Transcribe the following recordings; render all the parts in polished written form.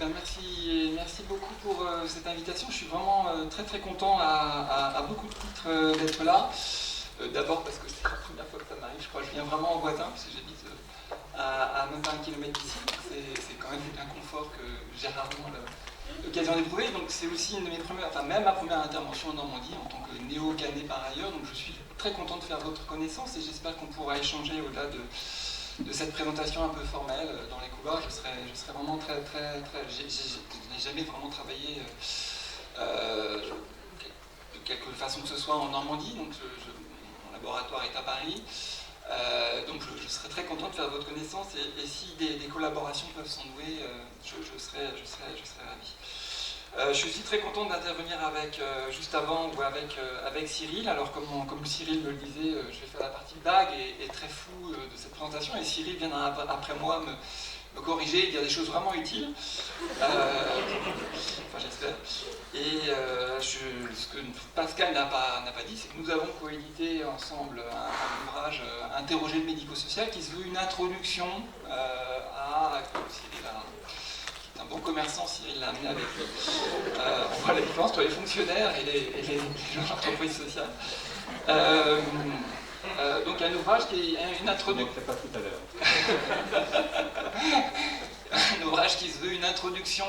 Merci beaucoup pour cette invitation. Je suis vraiment très très content à beaucoup de titres d'être là. D'abord parce que c'est la première fois que ça m'arrive, je crois que je viens vraiment en Boitin, parce que j'habite à même pas 1 kilomètre d'ici. C'est quand même un confort que j'ai rarement l'occasion d'éprouver. Donc c'est aussi une de mes premières, enfin même ma première intervention en Normandie en tant que néo-canet par ailleurs. Donc je suis très content de faire votre connaissance et j'espère qu'on pourra échanger au-delà de cette présentation un peu formelle dans les couloirs. Je serais vraiment très... Je n'ai jamais vraiment travaillé de quelque façon que ce soit en Normandie, donc mon laboratoire est à Paris. Donc je serais très content de faire votre connaissance et si des collaborations peuvent s'en nouer, je serais ravi. Je suis aussi très content d'intervenir avec, juste avant, ou avec Cyril. Alors comme Cyril me le disait, je vais faire la partie vague et très floue de cette présentation, et Cyril viendra après moi me corriger et dire des choses vraiment utiles. Enfin j'espère. Et ce que Pascal n'a pas dit, c'est que nous avons coédité ensemble un ouvrage, Interroger le médico-social, qui se veut une introduction à... Cyril un bon commerçant, Cyril l'a amené avec lui. On voit la différence entre les fonctionnaires et les gens d'entreprise sociale. Donc un ouvrage qui est une introduction. Pas tout à l'heure. Un ouvrage qui se veut une introduction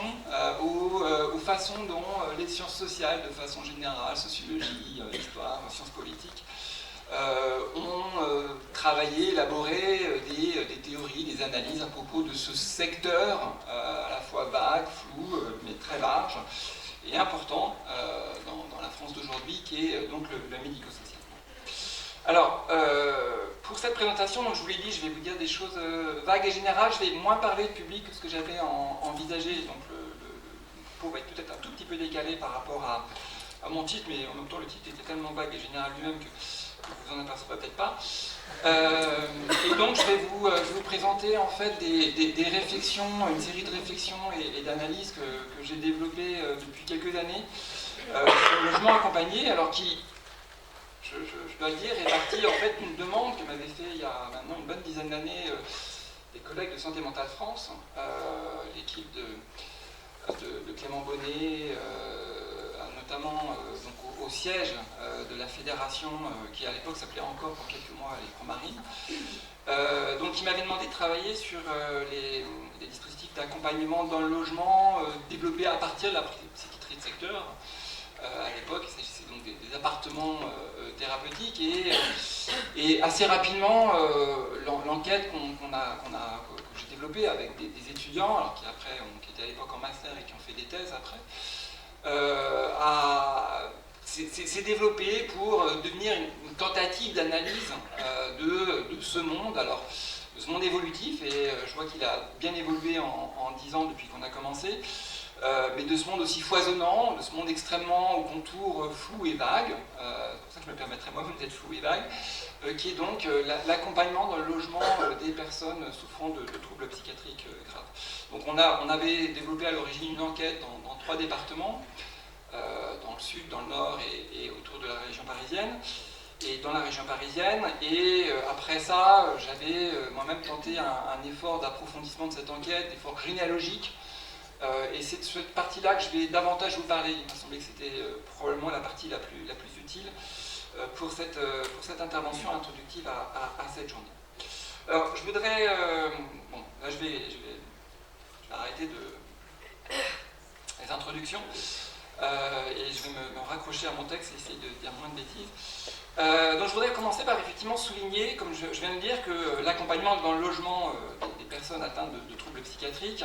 aux façons dont les sciences sociales, de façon générale, sociologie, histoire, sciences politiques, ont travaillé, élaboré des théories, des analyses à propos de ce secteur à la fois vague, flou, mais très large et important dans la France d'aujourd'hui, qui est donc le médico-social. Alors, pour cette présentation, je vous l'ai dit, je vais vous dire des choses vagues et générales. Je vais moins parler de public que ce que j'avais envisagé. Donc, le propos va être peut-être un tout petit peu décalé par rapport à mon titre, mais en même temps, le titre était tellement vague et général lui-même que vous en apercevrez peut-être pas. Et donc je vais vous présenter en fait des réflexions, une série de réflexions et d'analyses que j'ai développées depuis quelques années sur le logement accompagné, alors qui, je dois le dire, est partie en fait d'une demande que m'avait fait il y a maintenant une bonne dizaine d'années des collègues de Santé Mentale France, l'équipe de Clément Bonnet, notamment donc au siège de la fédération qui à l'époque s'appelait encore pour quelques mois les Promarines. Donc il m'avait demandé de travailler sur les dispositifs d'accompagnement dans le logement développés à partir de la psychiatrie de secteur. À l'époque, il s'agissait donc des appartements thérapeutiques et assez rapidement l'enquête que j'ai développée avec des étudiants, alors qui étaient à l'époque en master et qui ont fait des thèses après, s'est développé pour devenir une tentative d'analyse de ce monde, alors de ce monde évolutif, et je vois qu'il a bien évolué en 10 ans depuis qu'on a commencé, mais de ce monde aussi foisonnant, de ce monde extrêmement au contour flou et vague, c'est pour ça que je me permettrai moi-même d'être flou et vague, qui est donc l'accompagnement dans le logement des personnes souffrant de troubles psychiatriques graves. Donc on avait développé à l'origine une enquête dans 3 départements, dans le sud, dans le nord et autour de la région parisienne. Et dans la région parisienne, et après ça, j'avais moi-même tenté un effort d'approfondissement de cette enquête, effort généalogique, et c'est de cette partie-là que je vais davantage vous parler. Il m'a semblé que c'était probablement la partie la plus utile pour cette intervention introductive à cette journée. Alors, je voudrais... bon, là, je vais arrêter les introductions. Et je vais me raccrocher à mon texte et essayer de dire moins de bêtises. Donc je voudrais commencer par effectivement souligner, comme je viens de dire, que l'accompagnement dans le logement des personnes atteintes de troubles psychiatriques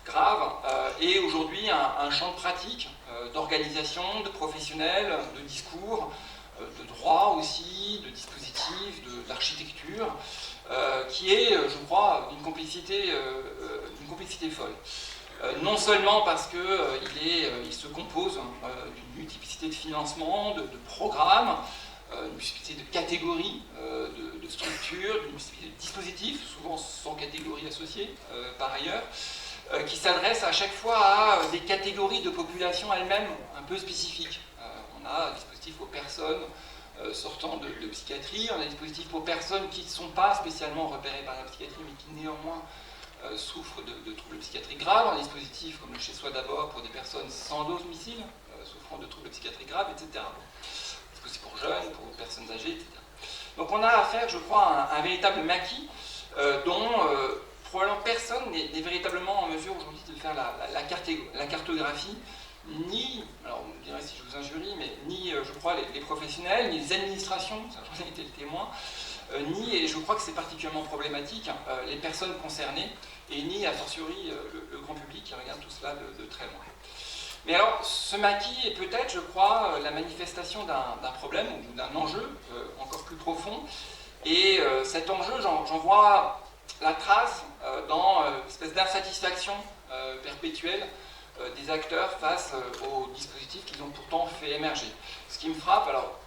graves est aujourd'hui un champ de pratique, d'organisation, de professionnels, de discours, de droit aussi, de dispositifs, d'architecture, qui est, je crois, d'une complicité folle. Non seulement parce qu'il se compose d'une multiplicité de financements, de programmes, d'une multiplicité de catégories, de structures, d'une multiplicité de dispositifs, souvent sans catégorie associée par ailleurs, qui s'adressent à chaque fois à des catégories de population elles-mêmes un peu spécifiques. On a un dispositif aux personnes sortant de psychiatrie, on a des dispositifs pour personnes qui ne sont pas spécialement repérées par la psychiatrie, mais qui néanmoins souffrent de troubles psychiatriques graves, un dispositif comme le Chez Soi d'abord pour des personnes sans domicile, souffrant de troubles psychiatriques graves, etc. C'est pour jeunes, pour personnes âgées, etc. Donc on a affaire, je crois, à un véritable maquis dont probablement personne n'est véritablement en mesure aujourd'hui de faire la cartographie, ni, alors vous me direz si je vous injurie, mais ni, je crois, les professionnels, ni les administrations, ça j'en ai été le témoin, ni, et je crois que c'est particulièrement problématique, les personnes concernées, et ni, a fortiori, le grand public qui regarde tout cela de très loin. Mais alors, ce maquis est peut-être, je crois, la manifestation d'un problème ou d'un enjeu encore plus profond. Et cet enjeu, j'en vois la trace dans une espèce d'insatisfaction perpétuelle des acteurs face aux dispositifs qu'ils ont pourtant fait émerger. Ce qui me frappe, alors,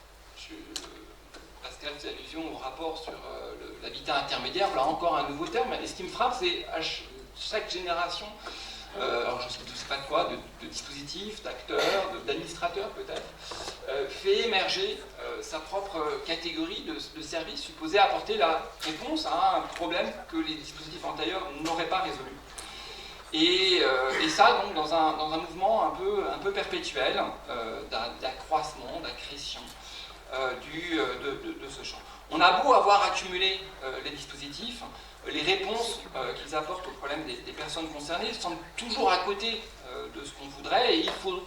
Pascal fait allusion au rapport sur l'habitat intermédiaire, voilà encore un nouveau terme, et ce qui me frappe, c'est à chaque génération, alors je ne sais pas de quoi, de dispositifs, d'acteurs, d'administrateurs peut-être, fait émerger sa propre catégorie de services supposés apporter la réponse à un problème que les dispositifs antérieurs n'auraient pas résolu. Et ça donc dans un mouvement un peu perpétuel d'accroissement, d'accrétion de ce champ. On a beau avoir accumulé les dispositifs, les réponses qu'ils apportent aux problèmes des personnes concernées semblent toujours à côté de ce qu'on voudrait, et il faut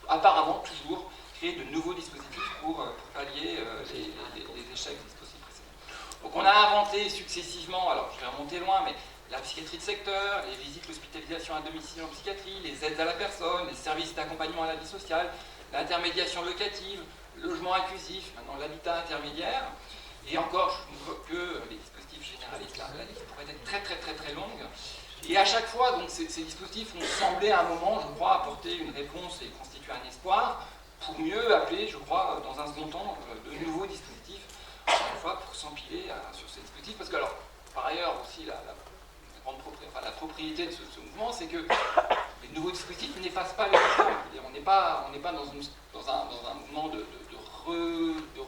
apparemment toujours créer de nouveaux dispositifs pour pallier les échecs des dispositifs précédents. Donc on a inventé successivement, alors je vais remonter loin, mais la psychiatrie de secteur, les visites d'hospitalisation à domicile en psychiatrie, les aides à la personne, les services d'accompagnement à la vie sociale, l'intermédiation locative, le logement inclusif, maintenant l'habitat intermédiaire, et encore, je ne vois que les dispositifs généralistes, la liste pourrait être très longue. Et à chaque fois, donc, ces dispositifs ont semblé à un moment, je crois, apporter une réponse et constituer un espoir, pour mieux appeler, je crois, dans un second temps, de nouveaux dispositifs, encore une fois, pour s'empiler sur ces dispositifs, parce que, alors, par ailleurs, aussi, la propriété de ce mouvement, c'est que les nouveaux dispositifs n'effacent pas les réformes. On n'est pas dans un mouvement de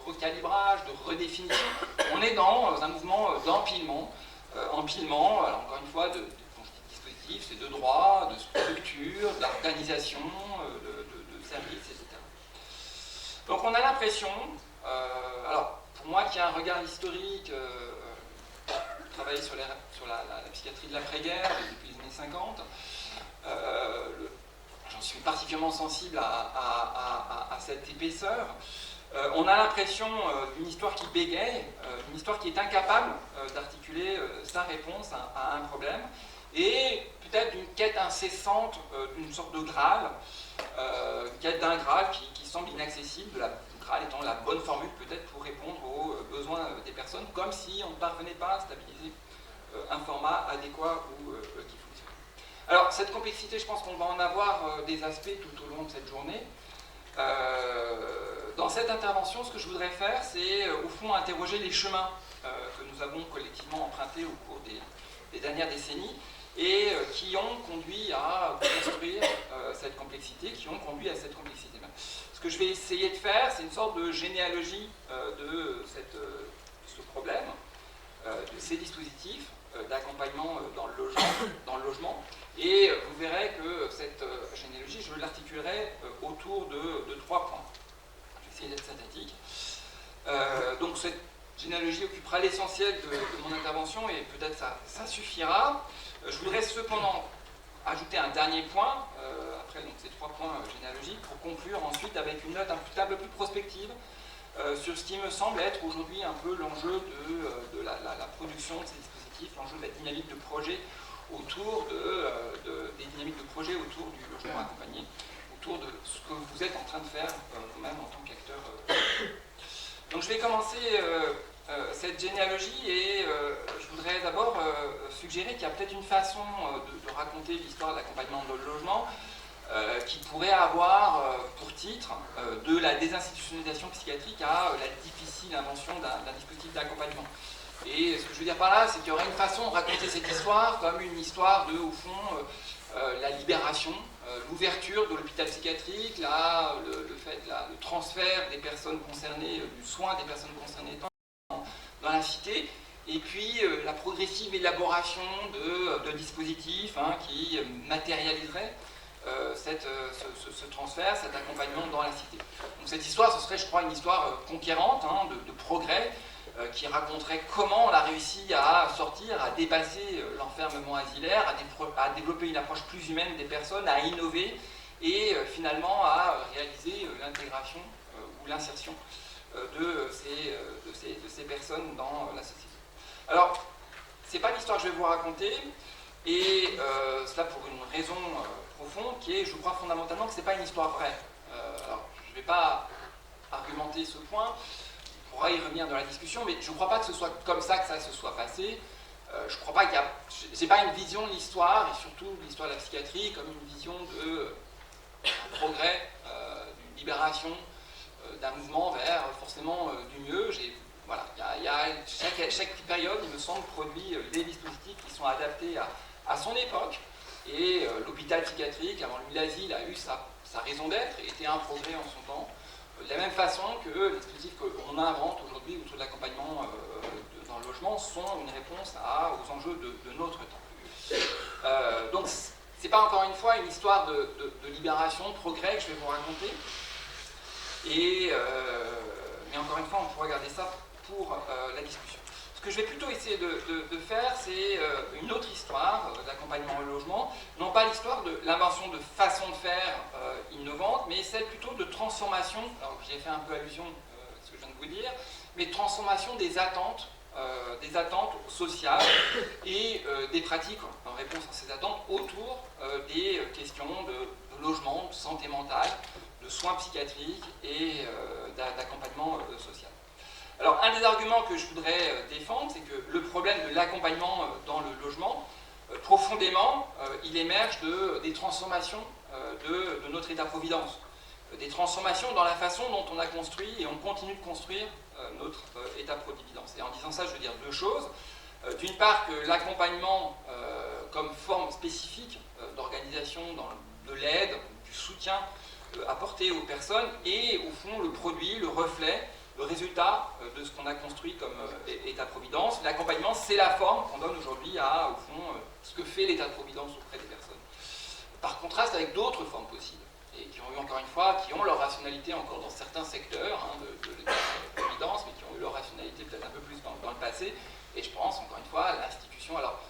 recalibrage, de redéfinition. On est dans un mouvement d'empilement, alors encore une fois, quand je dis dispositif, c'est de droit, de structure, d'organisation, de services, etc. Donc on a l'impression, alors pour moi qui ai un regard historique, travaillé sur la psychiatrie de l'après-guerre depuis les années 50, j'en suis particulièrement sensible à cette épaisseur. On a l'impression d'une histoire qui bégaye, d'une histoire qui est incapable d'articuler sa réponse à un problème, et peut-être d'une quête incessante, d'une sorte de Graal, une quête d'un Graal qui semble inaccessible, le Graal étant la bonne formule peut-être pour répondre aux besoins des personnes, comme si on ne parvenait pas à stabiliser un format adéquat ou qui fonctionne. Alors cette complexité, je pense qu'on va en avoir des aspects tout au long de cette journée. Dans cette intervention, ce que je voudrais faire, c'est au fond interroger les chemins que nous avons collectivement empruntés au cours des dernières décennies et qui ont conduit à construire cette complexité, qui ont conduit à cette complexité. Ce que je vais essayer de faire, c'est une sorte de généalogie de ce problème, de ces dispositifs d'accompagnement dans le logement. Et vous verrez que cette généalogie, je l'articulerai autour de 3 points. Je vais essayer d'être synthétique. Donc cette généalogie occupera l'essentiel de mon intervention et peut-être ça suffira. Je voudrais cependant ajouter un dernier point, après donc, ces 3 points généalogiques, pour conclure ensuite avec une note un peu plus prospective sur ce qui me semble être aujourd'hui un peu l'enjeu de la production de ces dispositifs, l'enjeu de la dynamique de projet autour des dynamiques de projet autour du logement accompagné, autour de ce que vous êtes en train de faire vous-même en tant qu'acteur. Donc je vais commencer cette généalogie et je voudrais d'abord suggérer qu'il y a peut-être une façon de raconter l'histoire de l'accompagnement dans le logement qui pourrait avoir pour titre de la désinstitutionnalisation psychiatrique à la difficile invention d'un dispositif d'accompagnement. Et ce que je veux dire par là, c'est qu'il y aurait une façon de raconter cette histoire comme une histoire de, au fond, la libération, l'ouverture de l'hôpital psychiatrique, le transfert des personnes concernées, du soin des personnes concernées dans la cité, et puis la progressive élaboration de dispositifs qui matérialiseraient ce transfert, cet accompagnement dans la cité. Donc cette histoire, ce serait, je crois, une histoire conquérante, de progrès, qui raconterait comment on a réussi à sortir, à dépasser l'enfermement asilaire, à développer une approche plus humaine des personnes, à innover et finalement à réaliser l'intégration ou l'insertion de ces personnes dans la société. Alors, c'est pas l'histoire que je vais vous raconter, et cela pour une raison profonde qui est, je crois fondamentalement, que c'est pas une histoire vraie. Alors, je ne vais pas argumenter ce point, on pourra y revenir dans la discussion, mais je ne crois pas que ce soit comme ça que ça se soit passé. Je ne crois pas qu'il y a... J'ai pas une vision de l'histoire, et surtout de l'histoire de la psychiatrie, comme une vision d'un progrès, d'une libération, d'un mouvement vers forcément du mieux. Voilà, chaque période, il me semble, produit des dispositifs qui sont adaptés à son époque. Et l'hôpital psychiatrique, avant lui l'asile, a eu sa raison d'être et était un progrès en son temps. De la même façon que les dispositifs qu'on invente aujourd'hui autour de l'accompagnement dans le logement sont une réponse aux enjeux de notre temps. Donc, c'est pas encore une fois une histoire de libération, de progrès que je vais vous raconter. Mais encore une fois, on pourra garder ça pour la discussion. Ce que je vais plutôt essayer de faire, c'est une autre histoire d'accompagnement au logement, non pas l'histoire de l'invention de façons de faire innovantes, mais celle plutôt de transformation, alors j'ai fait un peu allusion à ce que je viens de vous dire, mais de transformation des attentes sociales et des pratiques en réponse à ces attentes autour des questions de logement, de santé mentale, de soins psychiatriques et d'accompagnement social. Alors, un des arguments que je voudrais défendre, c'est que le problème de l'accompagnement dans le logement, profondément, il émerge des transformations de notre état-providence, des transformations dans la façon dont on a construit et on continue de construire notre état-providence. Et en disant ça, je veux dire deux choses. D'une part, que l'accompagnement comme forme spécifique d'organisation de l'aide, du soutien apporté aux personnes, est au fond le produit, le reflet, le résultat de ce qu'on a construit comme État-providence. L'accompagnement, c'est la forme qu'on donne aujourd'hui à, au fond, ce que fait l'État-providence auprès des personnes. Par contraste avec d'autres formes possibles, et qui ont eu, encore une fois, qui ont leur rationalité encore dans certains secteurs de l'État-providence, mais qui ont eu leur rationalité peut-être un peu plus dans le passé. Et je pense, encore une fois, à l'institution. Alors,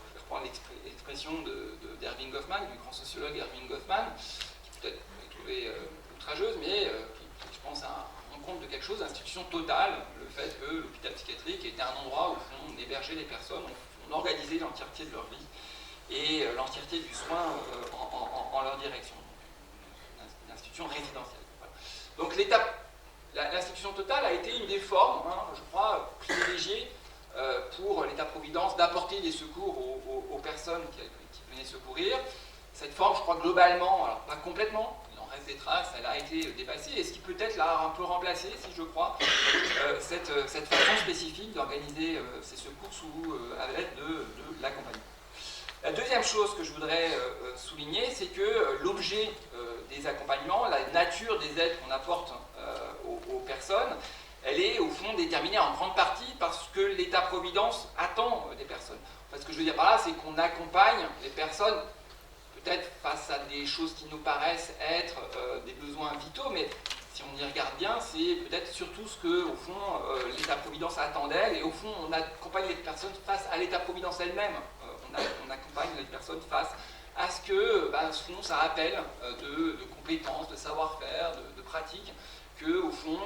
je vais reprendre l'expression d'Erving Goffman, du grand sociologue Erving Goffman, qui peut-être est trouvée outrageuse, mais qui, je pense, compte de quelque chose, d'institution totale, le fait que l'hôpital psychiatrique était un endroit où on hébergeait les personnes, on organisait l'entièreté de leur vie et l'entièreté du soin en leur direction. Une institution résidentielle. Voilà. Donc l'institution totale a été une des formes, je crois, privilégiées pour l'État-providence d'apporter des secours aux personnes qui venaient secourir. Cette forme, je crois, globalement, alors pas complètement, reste des traces, elle a été dépassée, et ce qui peut-être l'a un peu remplacé, si je crois, cette façon spécifique d'organiser ces secours à l'aide de l'accompagnement. La deuxième chose que je voudrais souligner, c'est que l'objet des accompagnements, la nature des aides qu'on apporte aux personnes, elle est au fond déterminée en grande partie par ce que l'État-providence attend des personnes. Enfin, ce que je veux dire par là, c'est qu'on accompagne les personnes peut-être face à des choses qui nous paraissent être des besoins vitaux, mais si on y regarde bien, c'est peut-être surtout ce que, au fond, l'État-providence attend d'elle, et au fond, on accompagne les personnes face à l'État-providence elle-même. On accompagne les personnes face à ce que, au fond, ça appelle de compétences, de savoir-faire, de pratiques, que, au fond,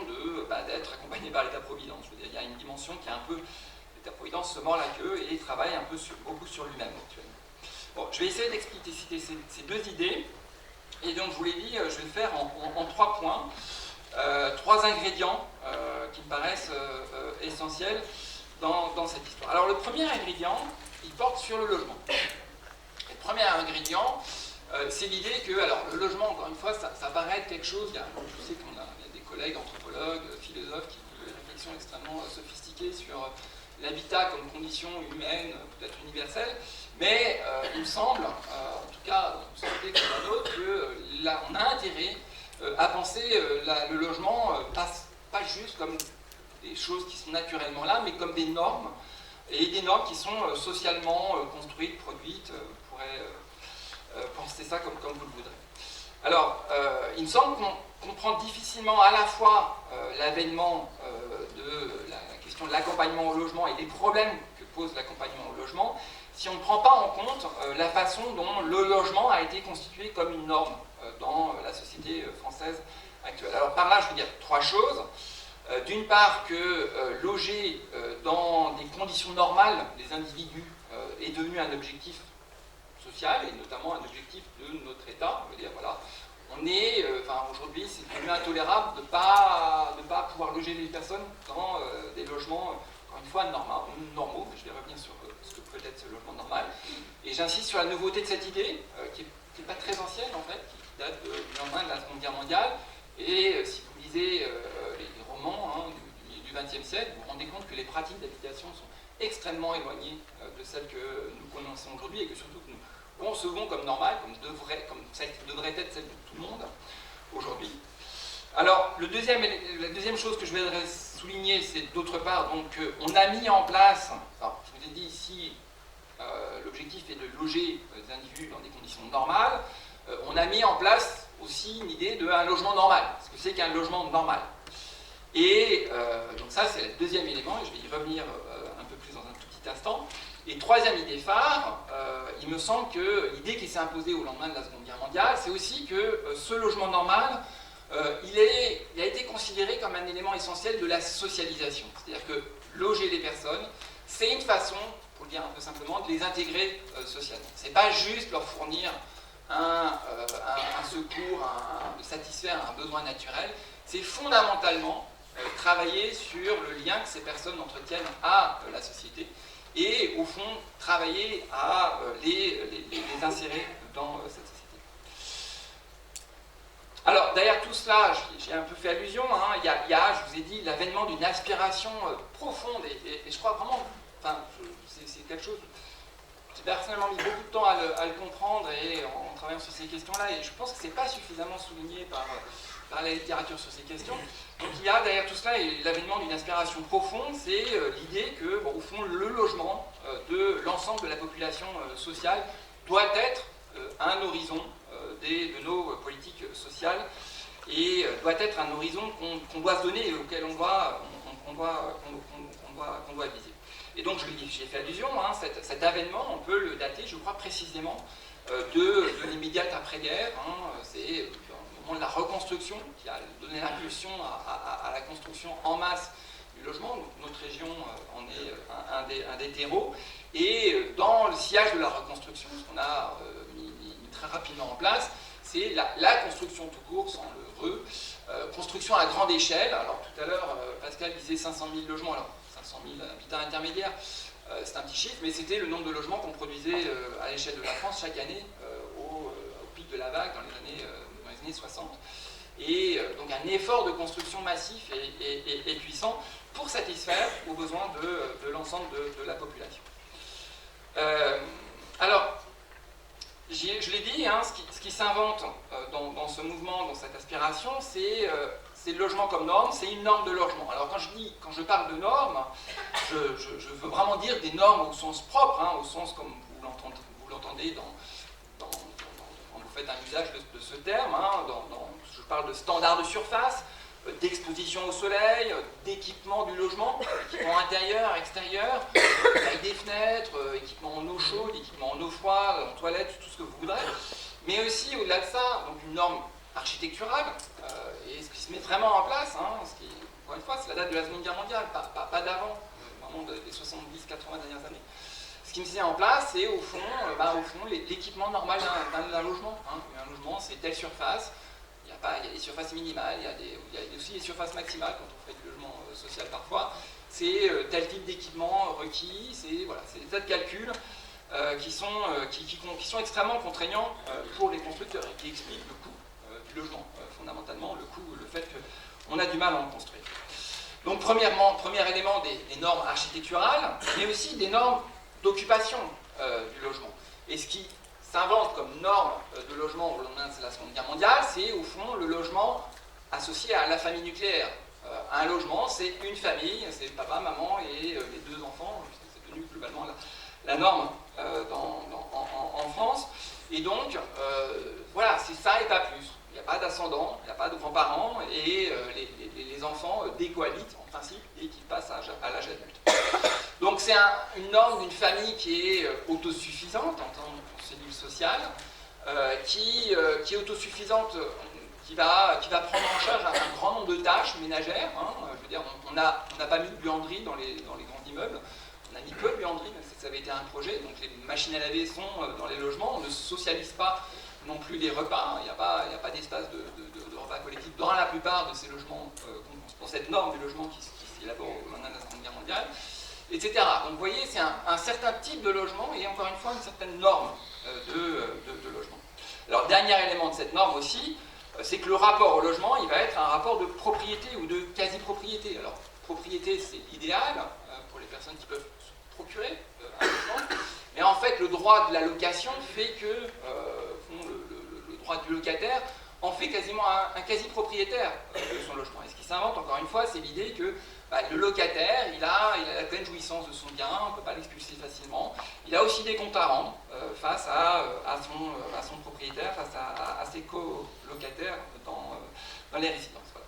d'être accompagné par l'État-providence. Je veux dire, il y a une dimension qui est un peu... L'État-providence se mord la queue et travaille un peu beaucoup sur lui-même, actuellement. Bon, je vais essayer d'expliciter ces deux idées, et donc je vous l'ai dit, je vais le faire en 3 points, 3 ingrédients qui me paraissent essentiels dans cette histoire. Alors le premier ingrédient, il porte sur le logement. Le premier ingrédient, c'est l'idée que, alors le logement, encore une fois, ça paraît être quelque chose, je sais qu'il y a des collègues anthropologues, philosophes qui ont des réflexions extrêmement sophistiquées sur l'habitat comme condition humaine, peut-être universelle, mais il me semble, en tout cas dans une société comme la nôtre, qu'on a intérêt à penser le logement pas juste comme des choses qui sont naturellement là, mais comme des normes et des normes qui sont socialement construites, produites, vous pourrez penser ça comme vous le voudrez. Alors, il me semble qu'on comprend difficilement à la fois l'avènement de la question de l'accompagnement au logement et les problèmes que pose l'accompagnement au logement si on ne prend pas en compte la façon dont le logement a été constitué comme une norme dans la société française actuelle. Alors par là, je veux dire trois choses. D'une part, que loger dans des conditions normales des individus est devenu un objectif social et notamment un objectif de notre État. Je veux dire, voilà, aujourd'hui, c'est devenu intolérable de ne pas pouvoir loger les personnes dans des logements, encore une fois, normaux. Je vais revenir sur ce que peut être ce logement normal. Et j'insiste sur la nouveauté de cette idée, qui n'est pas très ancienne en fait, qui date du lendemain de la Seconde Guerre mondiale. Et si vous lisez les romans du XXe siècle, vous vous rendez compte que les pratiques d'habitation sont extrêmement éloignées de celles que nous connaissons aujourd'hui et que surtout que nous concevons comme normales, comme ça devrait être celle de tout le monde aujourd'hui. Alors, la deuxième chose que je voudrais souligner, c'est d'autre part, donc, on a mis en place, alors, je vous ai dit ici, l'objectif est de loger des individus dans des conditions normales, on a mis en place aussi une idée d'un logement normal. Ce que c'est qu'un logement normal. Et donc ça, c'est le deuxième élément, et je vais y revenir un peu plus dans un tout petit instant. Et troisième idée phare, il me semble que l'idée qui s'est imposée au lendemain de la Seconde Guerre mondiale, c'est aussi que ce logement normal, il a été considéré comme un élément essentiel de la socialisation. C'est-à-dire que loger les personnes, c'est une façon, pour le dire un peu simplement, de les intégrer socialement. C'est pas juste leur fournir un secours, de satisfaire un besoin naturel, c'est fondamentalement travailler sur le lien que ces personnes entretiennent à la société et au fond travailler à les insérer dans cette société. Alors derrière tout cela, j'ai un peu fait allusion, il y a, je vous ai dit, l'avènement d'une aspiration profonde et je crois vraiment, c'est quelque chose, j'ai personnellement mis beaucoup de temps à le comprendre et en travaillant sur ces questions-là et je pense que ce n'est pas suffisamment souligné par la littérature sur ces questions. Donc il y a derrière tout cela l'avènement d'une aspiration profonde, c'est l'idée que, au fond, le logement de l'ensemble de la population sociale doit être un horizon de nos politiques sociales et doit être un horizon qu'on doit se donner et auquel on doit viser. Et donc, j'y ai fait allusion, cet avènement, on peut le dater, je crois, précisément de l'immédiate après-guerre. C'est au moment de la reconstruction qui a donné l'impulsion à la construction en masse du logement. Donc, notre région en est un des terreaux. Et dans le sillage de la reconstruction, ce qu'on a mis très rapidement en place, c'est la construction tout court, sans le construction à grande échelle. Alors tout à l'heure, Pascal disait 500 000 logements. Alors 500 000 habitats intermédiaires, c'est un petit chiffre, mais c'était le nombre de logements qu'on produisait à l'échelle de la France chaque année au pic de la vague dans les années 60. Et donc un effort de construction massif et puissant pour satisfaire aux besoins de l'ensemble de la population. Alors, je l'ai dit, ce qui s'invente dans ce mouvement, dans cette aspiration, c'est le logement comme norme, c'est une norme de logement. Alors quand je parle de normes, je veux vraiment dire des normes au sens propre, au sens comme vous l'entendez quand vous faites un usage de ce terme. Je parle de standards de surface, d'exposition au soleil, d'équipement du logement, équipement intérieur, extérieur, taille des fenêtres, équipement en eau chaude, équipement en eau froide, en toilette, tout ce que vous voudrez. Mais aussi, au-delà de ça, donc une norme architecturale, et ce qui se met vraiment en place, ce qui, encore une fois, c'est la date de la Seconde Guerre mondiale, pas d'avant, vraiment des 70-80 dernières années. Ce qui me met en place, c'est au fond l'équipement normal d'un logement. Un logement, c'est telle surface. Il y a des surfaces minimales, il y a aussi des surfaces maximales quand on fait du logement social parfois. C'est tel type d'équipement requis, c'est des tas de calculs qui sont extrêmement contraignants pour les constructeurs et qui expliquent le coût du logement, fondamentalement, le fait qu'on a du mal à en construire. Donc premier élément des normes architecturales, mais aussi des normes d'occupation du logement. Et ce qui s'invente comme norme de logement au lendemain de la Seconde Guerre mondiale, c'est au fond le logement associé à la famille nucléaire. Un logement, c'est une famille, c'est papa, maman et les deux enfants, c'est devenu globalement la norme en France. Et donc, voilà, c'est ça et pas plus. Il n'y a pas d'ascendant, il n'y a pas de grands-parents, et les enfants décohabitent en principe et qui passent à l'âge adulte. Donc c'est une norme d'une famille qui est autosuffisante en tant que cellule sociale, qui est autosuffisante, qui va prendre en charge un grand nombre de tâches ménagères. Je veux dire, on n'a pas mis de buanderie dans les grands immeubles. On a mis peu de buanderie, même si ça avait été un projet. Donc les machines à laver sont dans les logements. On ne socialise pas non plus les repas. Il n'y a pas d'espace de repas collectif dans la plupart de ces logements, pour cette norme du logement qui s'élabore au lendemain de la Seconde Guerre mondiale, etc. Donc vous voyez, c'est un certain type de logement et encore une fois une certaine norme de logement. Alors dernier élément de cette norme aussi, c'est que le rapport au logement, il va être un rapport de propriété ou de quasi-propriété. Alors propriété, c'est idéal pour les personnes qui peuvent se procurer un logement, mais en fait le droit de la location fait que le droit du locataire en fait quasiment un quasi-propriétaire de son logement. Et ce qui s'invente, encore une fois, c'est l'idée que le locataire, il a la pleine jouissance de son bien, on ne peut pas l'expulser facilement. Il a aussi des comptes à rendre face à son propriétaire, face à ses co-locataires dans les résidences. Voilà.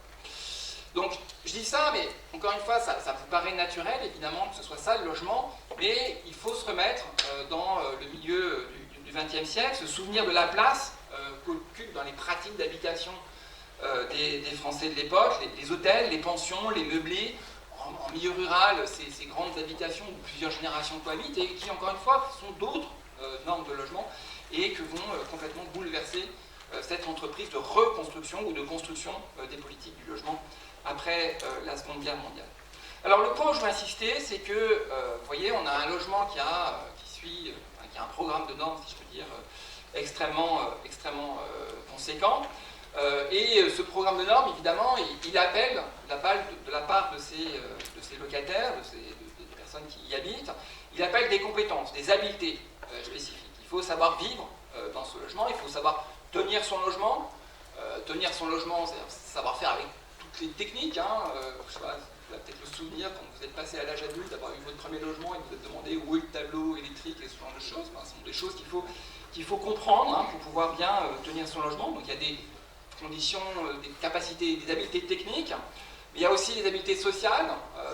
Donc, je dis ça, mais encore une fois, ça vous paraît naturel, évidemment, que ce soit ça le logement, mais il faut se remettre dans le milieu du XXe siècle, se souvenir de la place qu'occupent dans les pratiques d'habitation des Français de l'époque, les hôtels, les pensions, les meublés, en milieu rural, ces grandes habitations où plusieurs générations cohabitent et qui, encore une fois, sont d'autres normes de logement et que vont complètement bouleverser cette entreprise de reconstruction ou de construction des politiques du logement après la Seconde Guerre mondiale. Alors le point où je veux insister, c'est que, vous voyez, on a un logement qui a un programme de normes, si je peux dire, extrêmement conséquent. Et ce programme de normes, évidemment, il appelle, de la part de ces locataires, des personnes qui y habitent, il appelle des compétences, des habiletés spécifiques. Il faut savoir vivre dans ce logement, il faut savoir tenir son logement. Tenir son logement, c'est savoir faire avec toutes les techniques. Je sais pas, vous avez peut-être le souvenir, quand vous êtes passé à l'âge adulte, d'avoir eu votre premier logement et vous vous êtes demandé où est le tableau électrique et ce genre de choses. Ce sont des choses qu'il faut comprendre pour pouvoir bien tenir son logement. Donc il y a des conditions, des capacités, des habiletés techniques, mais il y a aussi des habiletés sociales.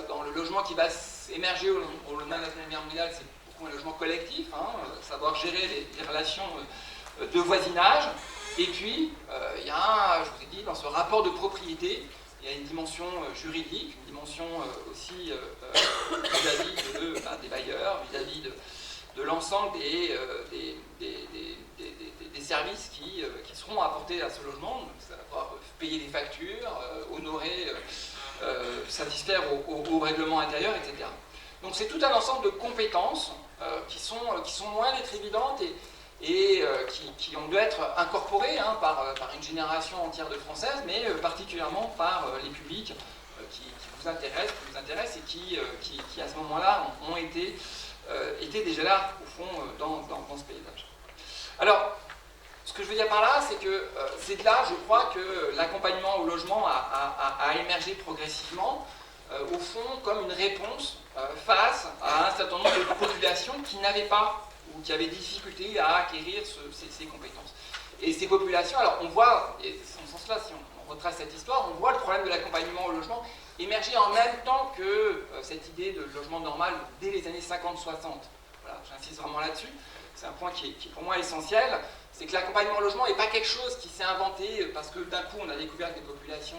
Dans le logement qui va émerger au lendemain de la Seconde Guerre mondiale, c'est beaucoup un logement collectif, savoir gérer les relations de voisinage. Et puis, il y a, je vous ai dit, dans ce rapport de propriété, il y a une dimension juridique, une dimension aussi vis-à-vis des bailleurs, vis-à-vis de l'ensemble des services qui seront apportés à ce logement, donc savoir payer des factures, honorer, satisfaire au règlement intérieur, etc. Donc c'est tout un ensemble de compétences qui sont loin d'être évidentes et qui ont dû être incorporées par une génération entière de Françaises, mais particulièrement par les publics qui vous intéressent et qui à ce moment-là ont été déjà là, au fond, dans ce paysage. Alors, ce que je veux dire par là, c'est que c'est de là, je crois, que l'accompagnement au logement a émergé progressivement, au fond, comme une réponse face à un certain nombre de populations qui n'avaient pas ou qui avaient des difficultés à acquérir ces compétences. Et ces populations, alors on voit, et dans ce sens-là, si on retrace cette histoire, on voit le problème de l'accompagnement au logement émerger en même temps que cette idée de logement normal dès les années 50-60. Voilà, j'insiste vraiment là-dessus. C'est un point qui est pour moi essentiel. C'est que l'accompagnement au logement n'est pas quelque chose qui s'est inventé parce que d'un coup on a découvert que les populations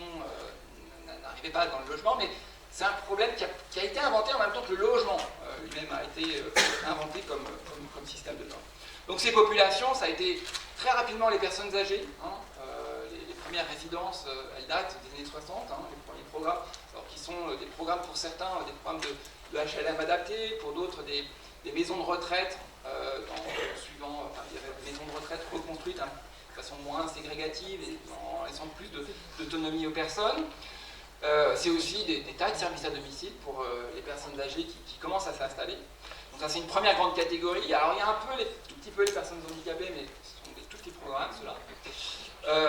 n'arrivaient pas dans le logement, mais c'est un problème qui a été inventé en même temps que le logement lui-même a été inventé comme système de normes. Donc ces populations, ça a été très rapidement les personnes âgées. Les premières résidences, elles datent des années 60, les premiers programmes, alors qui sont des programmes pour certains, des programmes de HLM adaptés, pour d'autres des maisons de retraite, suivant des maisons de retraite reconstruites de façon moins ségrégative et en laissant plus d'autonomie aux personnes. C'est aussi des tas de services à domicile pour les personnes âgées qui commencent à s'installer. Donc ça c'est une première grande catégorie. Alors il y a tout petit peu les personnes handicapées, mais ce sont des tout petits programmes ceux-là.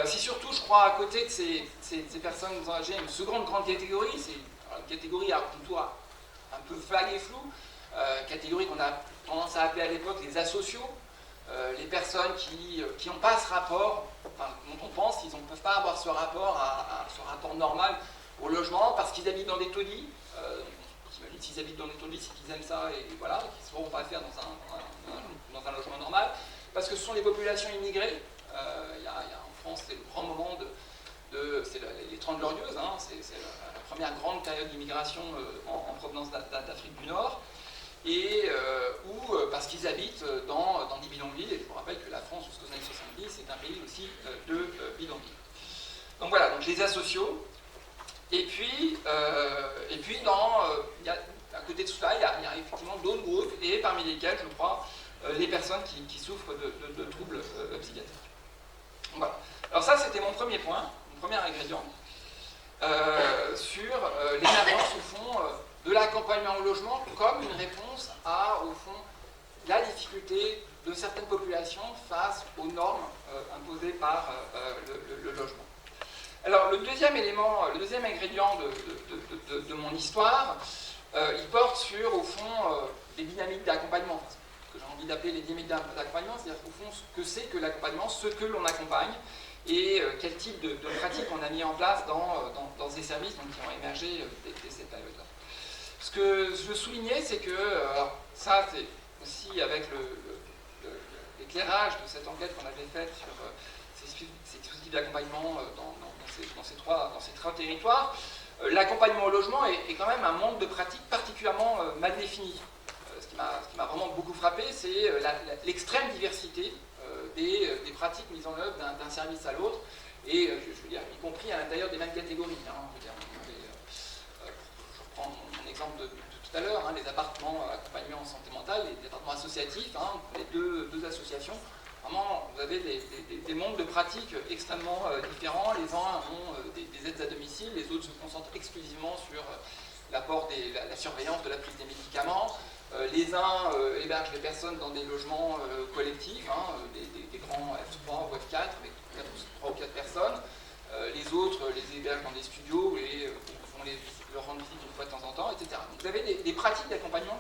C'est surtout, je crois, à côté de ces personnes âgées, une seconde grande catégorie, c'est une catégorie à contour un peu vague et flou, catégorie qu'on a tendance à appeler à l'époque les asociaux, les personnes qui n'ont pas ce rapport, enfin, dont on pense qu'ils ne peuvent pas avoir ce rapport, ce rapport normal au logement, parce qu'ils habitent dans des taudis. J'imagine s'ils habitent dans des taudis, c'est qu'ils aiment ça, et voilà, qu'ils ne sauront pas faire dans un logement normal, parce que ce sont les populations immigrées. Il y a en France, c'est le grand moment c'est les 30 Glorieuses, hein, c'est la première grande période d'immigration en provenance d'Afrique du Nord, et parce qu'ils habitent dans des bidonvilles, et je vous rappelle que la France jusqu'aux années 70 est un pays aussi de bidonvilles. Donc voilà, donc les asociaux, et puis à côté de cela, il y a effectivement d'autres groupes, et parmi lesquels, je crois, les personnes qui souffrent de troubles psychiatriques. Voilà. Alors ça, c'était mon premier point, mon premier ingrédient, sur l'émergence, au fond, de l'accompagnement au logement comme une réponse à, au fond, la difficulté de certaines populations face aux normes imposées par le logement. Alors, le deuxième élément, le deuxième ingrédient de mon histoire, il porte sur, au fond, les dynamiques d'accompagnement, ce que j'ai envie d'appeler les dynamiques d'accompagnement, c'est-à-dire, au fond, ce que c'est que l'accompagnement, ce que l'on accompagne, et quel type de pratiques on a mis en place dans ces services donc, qui ont émergé dès cette période-là. Ce que je veux souligner, c'est que, ça c'est aussi avec l'éclairage de cette enquête qu'on avait faite sur ces types d'accompagnement dans ces trois territoires, l'accompagnement au logement est quand même un monde de pratiques particulièrement mal défini. Ce qui m'a vraiment beaucoup frappé, c'est l'extrême diversité des pratiques mises en œuvre d'un service à l'autre, et je veux dire, y compris à l'intérieur des mêmes catégories. Je reprends mon exemple de tout à l'heure, les appartements accompagnants en santé mentale, les appartements associatifs, les deux associations. Vraiment, vous avez des mondes de pratiques extrêmement différents. Les uns ont des aides à domicile, les autres se concentrent exclusivement sur l'apport la surveillance de la prise des médicaments. Les uns hébergent les personnes dans des logements collectifs, des grands F3 ou F4 avec 3 ou 4 personnes. Les autres les hébergent dans des studios et font leur rendre visite une fois de temps en temps, etc. Donc vous avez des pratiques d'accompagnement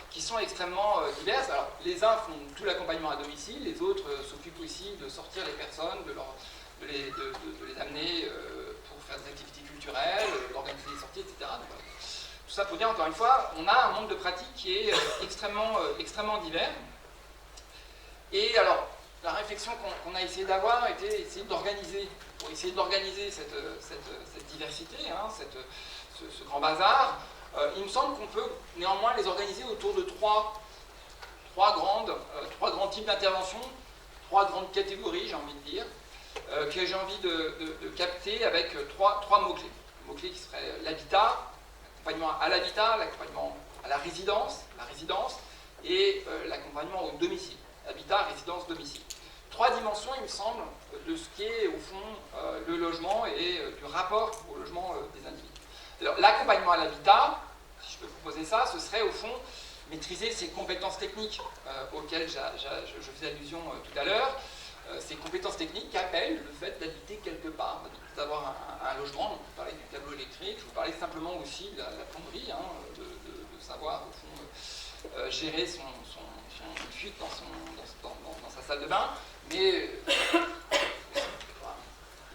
qui sont extrêmement diverses. Alors, les uns font tout l'accompagnement à domicile, les autres s'occupent aussi de sortir les personnes, de les amener pour faire des activités culturelles, d'organiser des sorties, etc. Donc, voilà. Tout ça pour dire, encore une fois, on a un monde de pratiques qui est extrêmement divers. Et alors, la réflexion qu'on a essayé d'avoir était essayer d'organiser cette diversité, ce grand bazar. Il me semble qu'on peut néanmoins les organiser autour de trois grands types d'interventions, trois grandes catégories, j'ai envie de dire, que j'ai envie de capter avec trois mots-clés. Les mots-clés qui seraient l'habitat, l'accompagnement à l'habitat, l'accompagnement à la résidence et l'accompagnement au domicile. Habitat, résidence, domicile. Trois dimensions, il me semble, de ce qu'est au fond le logement et du rapport au logement des individus. Alors, l'accompagnement à l'habitat, si je peux proposer ça, ce serait au fond maîtriser ces compétences techniques auxquelles je faisais allusion tout à l'heure. Ces compétences techniques qui appellent le fait d'habiter quelque part, d'avoir un logement. Donc, je vous parlais du tableau électrique, je vous parlais simplement aussi de la plomberie, de savoir au fond gérer son fuite dans sa salle de bain, mais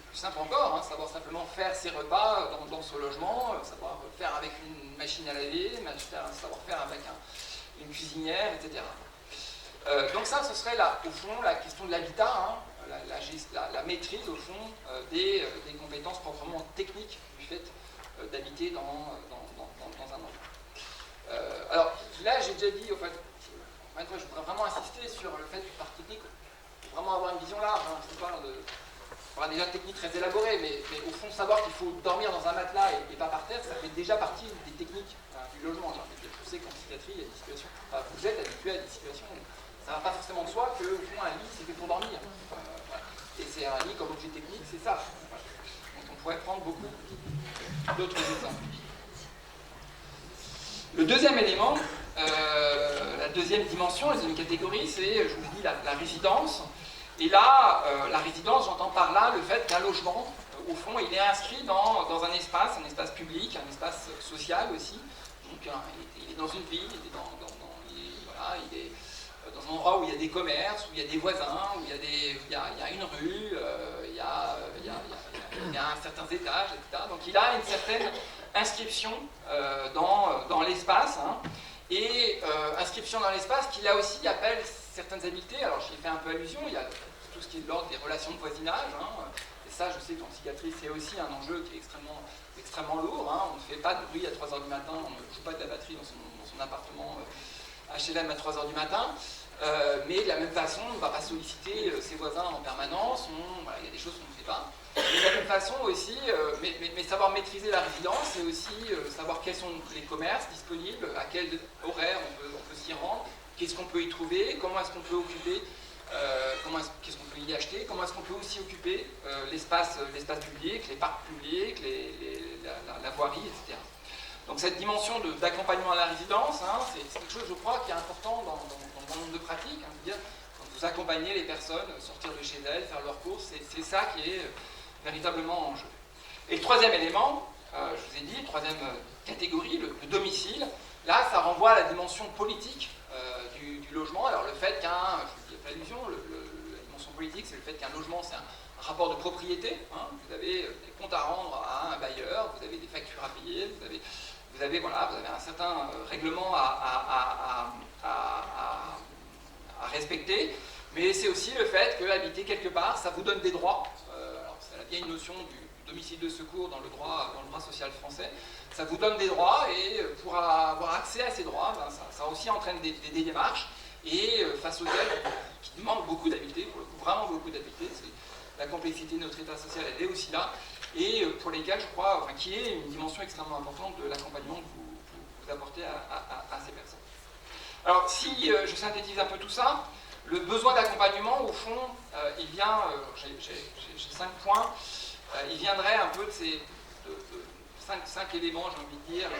plus simple encore, savoir simplement faire ses repas dans ce logement, savoir faire avec une machine à laver, savoir faire avec une cuisinière, etc. Donc ça, ce serait au fond la question de l'habitat, la maîtrise au fond des compétences proprement techniques du fait d'habiter dans un endroit. Alors là, j'ai déjà dit, je voudrais vraiment insister sur le fait que par technique, il faut vraiment avoir une vision large. Je parle déjà de techniques très élaborées, mais au fond, savoir qu'il faut dormir dans un matelas et pas par terre, ça fait déjà partie des techniques du logement. Je sais qu'en psychiatrie, il y a des situations, vous êtes habitué à des situations où ça ne va pas forcément de soi qu'au fond, un lit, c'est fait pour dormir. Voilà. Et c'est un lit comme objet technique, c'est ça. Voilà. Donc on pourrait prendre beaucoup d'autres exemples. Le deuxième élément, la deuxième dimension, la deuxième catégorie, c'est, je vous l'ai dit, la résidence. Et là, la résidence, j'entends par là le fait qu'un logement, au fond, il est inscrit dans un espace public, un espace social aussi, Donc il est dans une ville, il est il est dans un endroit où il y a des commerces, où il y a des voisins, où il y a une rue, il y a certains étages, etc. Donc il a une certaine inscription dans l'espace, hein, et inscription dans l'espace qui là aussi appelle certaines habiletés. Alors j'y ai fait un peu allusion, il y a tout ce qui est de l'ordre des relations de voisinage, hein, et ça je sais qu'en psychiatrie c'est aussi un enjeu qui est extrêmement lourd, hein. On ne fait pas de bruit à 3h du matin, on ne joue pas de la batterie dans son appartement HLM à 3h du matin, mais de la même façon on ne va pas solliciter ses voisins en permanence, il y a des choses qu'on ne fait pas. Mais de la même façon aussi, mais savoir maîtriser la résidence, c'est aussi savoir quels sont les commerces disponibles, à quel horaire on peut s'y rendre, qu'est-ce qu'on peut y trouver, comment est-ce qu'on peut occuper, qu'est-ce qu'on peut y acheter, comment est-ce qu'on peut aussi occuper l'espace public, les parcs publics, la voirie, etc. Donc cette dimension d'accompagnement à la résidence, hein, c'est quelque chose, je crois, qui est important dans le monde de pratique, hein, c'est-à-dire quand vous accompagnez les personnes, sortir de chez elles, faire leurs courses, c'est ça qui est véritablement en jeu. Et le troisième élément, je vous ai dit, troisième catégorie, le domicile, là ça renvoie à la dimension politique du logement. Alors le fait qu'un, je ne fais pas allusion, la dimension politique c'est le fait qu'un logement c'est un rapport de propriété, hein. Vous avez des comptes à rendre à un bailleur, vous avez des factures à payer, vous avez un certain règlement à respecter, mais c'est aussi le fait que habiter quelque part, ça vous donne des droits. Alors c'est la vieille notion du domicile de secours dans le droit social français. Ça vous donne des droits et pour avoir accès à ces droits, ça aussi entraîne des démarches et face auxquelles, qui demandent beaucoup d'habileté, pour le coup vraiment beaucoup d'habileté. La complexité de notre état social, elle est aussi là, et pour lesquels je crois, qui est une dimension extrêmement importante de l'accompagnement que vous apportez à ces personnes. Alors si je synthétise un peu tout ça, le besoin d'accompagnement, au fond, il vient, j'ai 5 points, il viendrait un peu de ces 5 éléments, j'ai envie de dire,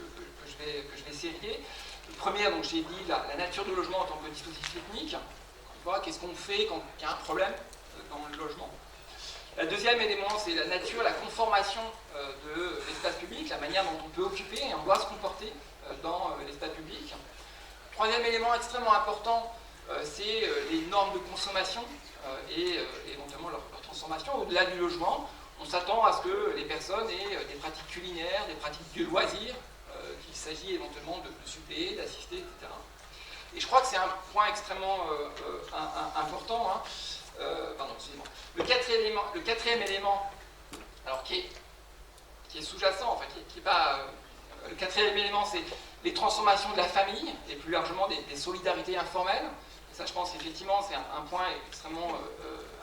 que je vais sérier. Le premier, donc j'ai dit, la nature du logement en tant que dispositif technique. Qu'est-ce qu'on fait quand il y a un problème dans le logement. Le deuxième élément, c'est la nature, la conformation de l'espace public, la manière dont on peut occuper et on doit se comporter dans l'espace public. Troisième élément extrêmement important, c'est les normes de consommation et éventuellement leur transformation au-delà du logement. On s'attend à ce que les personnes aient des pratiques culinaires, des pratiques de loisirs, qu'il s'agit éventuellement de suppléer, d'assister, etc. Et je crois que c'est un point extrêmement important. Hein. Pardon, excusez-moi. Le quatrième élément, alors qui est sous-jacent, enfin qui est pas. Le quatrième élément, c'est les transformations de la famille et plus largement des solidarités informelles. Et ça, je pense effectivement, c'est un point extrêmement,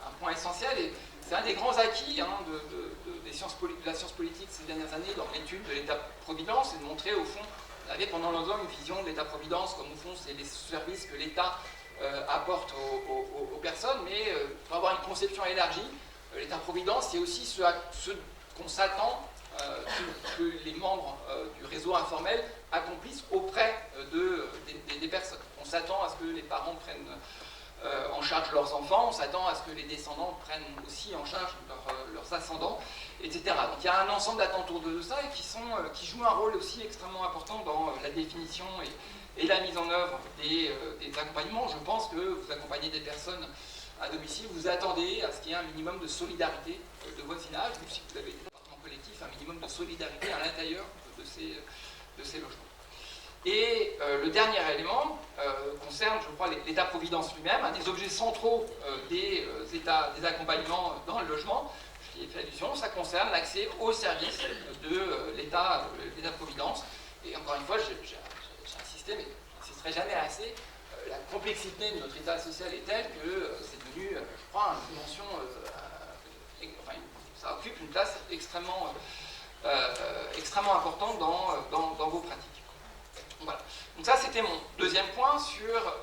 un point essentiel. Et c'est un des grands acquis, hein, de la science politique ces dernières années dans l'étude de l'État-providence, c'est de montrer au fond. On avait pendant longtemps une vision de l'État-providence comme au fond c'est les services que l'État apporte aux personnes, mais pour avoir une conception élargie, l'État-providence c'est aussi ce qu'on s'attend que les membres du réseau informel accomplissent auprès des personnes. On s'attend à ce que les parents prennent en charge leurs enfants, on s'attend à ce que les descendants prennent aussi en charge leurs ascendants, etc. Donc il y a un ensemble d'attentes autour de ça et qui jouent un rôle aussi extrêmement important dans la définition et la mise en œuvre des accompagnements. Je pense que vous accompagnez des personnes à domicile, vous attendez à ce qu'il y ait un minimum de solidarité de voisinage, ou si vous avez des appartements collectifs, un minimum de solidarité à l'intérieur de ces logements. Et le dernier élément concerne, je crois, l'État-providence lui-même, un des objets centraux des accompagnements dans le logement. Je y ai fait allusion, ça concerne l'accès aux services de l'État-providence. Et encore une fois, j'ai insisté, mais je n'insisterai jamais assez, la complexité de notre État social est telle que c'est devenu, je crois, une dimension, ça occupe une place extrêmement importante dans vos pratiques. Voilà. Donc ça, c'était mon deuxième point sur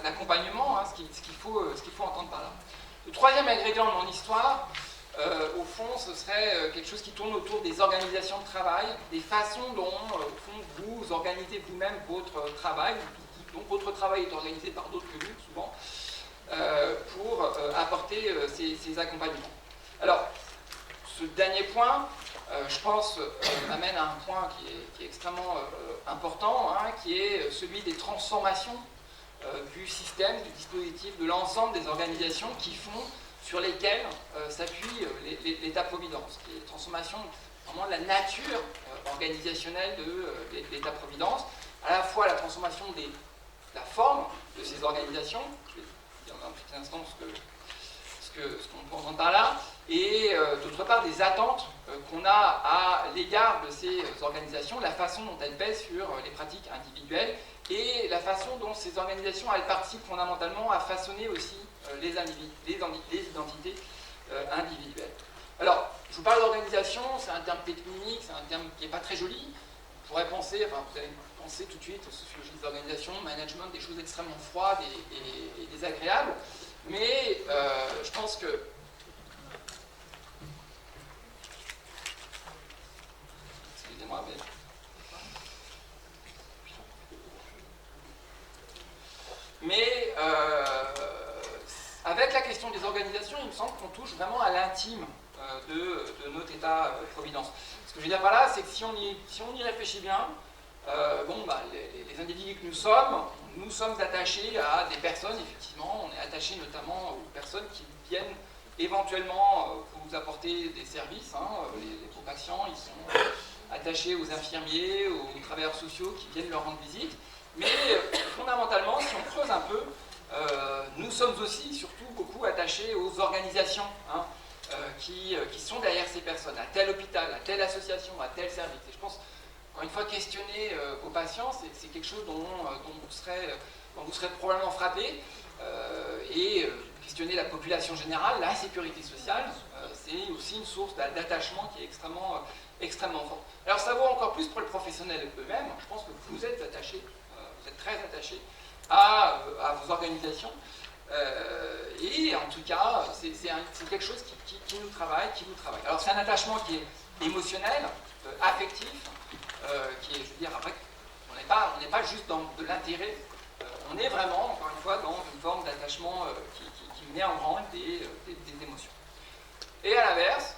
l'accompagnement, hein, ce qu'il faut entendre par là. Le troisième ingrédient de mon histoire, au fond, ce serait quelque chose qui tourne autour des organisations de travail, des façons dont, au fond, vous organisez vous-même votre travail, donc votre travail est organisé par d'autres que vous, souvent, pour apporter ces accompagnements. Alors, ce dernier point, je pense, m'amène à un point qui est extrêmement important, hein, qui est celui des transformations du système, du dispositif, de l'ensemble des organisations sur lesquelles s'appuie l'État-providence. Les transformations vraiment de la nature organisationnelle de l'État-providence, à la fois la transformation de la forme de ces organisations, je vais dire dans un petit instant ce qu'on peut entendre par là, et d'autre part des attentes qu'on a à l'égard de ces organisations, la façon dont elles pèsent sur les pratiques individuelles et la façon dont ces organisations elles participent fondamentalement à façonner aussi les identités individuelles. Alors, je vous parle d'organisation, c'est un terme technique, c'est un terme qui n'est pas très joli. On pourrait penser, enfin vous allez penser tout de suite aux sociologies des organisations, management, des choses extrêmement froides et désagréables. Mais je pense que excusez-moi, mais avec la question des organisations, il me semble qu'on touche vraiment à l'intime de notre État-providence. Ce que je veux dire par là, c'est que si on y réfléchit bien, les individus que nous sommes attachés à des personnes, effectivement, on est attachés notamment aux personnes qui viennent éventuellement vous apporter des services, hein, les pauvres patients, ils sont attachés aux infirmiers, aux travailleurs sociaux qui viennent leur rendre visite, mais fondamentalement, si on creuse un peu, nous sommes aussi, surtout, beaucoup attachés aux organisations, hein, qui sont derrière ces personnes, à tel hôpital, à telle association, à tel service. Et je pense, encore une fois, questionner vos patients, c'est quelque chose dont vous serez probablement frappé, et questionner la population générale, la sécurité sociale, c'est aussi une source d'attachement qui est extrêmement forte. Alors ça vaut encore plus pour les professionnels eux-mêmes. Je pense que vous êtes attachés, vous êtes très attachés à vos organisations, et en tout cas, c'est quelque chose qui nous travaille, Alors c'est un attachement qui est émotionnel, affectif, qui est, je veux dire, après, on n'est pas juste dans de l'intérêt, on est vraiment, encore une fois, dans une forme d'attachement qui met en branle des émotions. Et à l'inverse,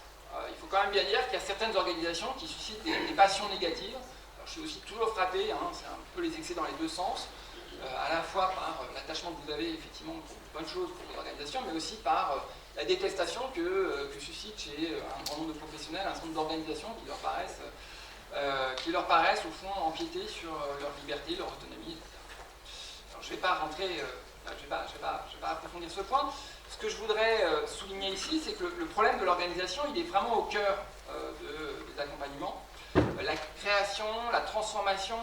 il faut quand même bien dire qu'il y a certaines organisations qui suscitent des passions négatives. Alors, je suis aussi toujours frappé, hein, c'est un peu les excès dans les deux sens, à la fois par l'attachement que vous avez effectivement pour de bonnes choses pour vos organisations, mais aussi par la détestation que suscite chez un grand nombre de professionnels, un certain nombre d'organisations qui leur paraissent au fond empiéter sur leur liberté, leur autonomie, etc. Alors, je ne vais pas rentrer, je vais pas approfondir ce point. Ce que je voudrais souligner ici, c'est que le problème de l'organisation, il est vraiment au cœur des accompagnements. La création, la transformation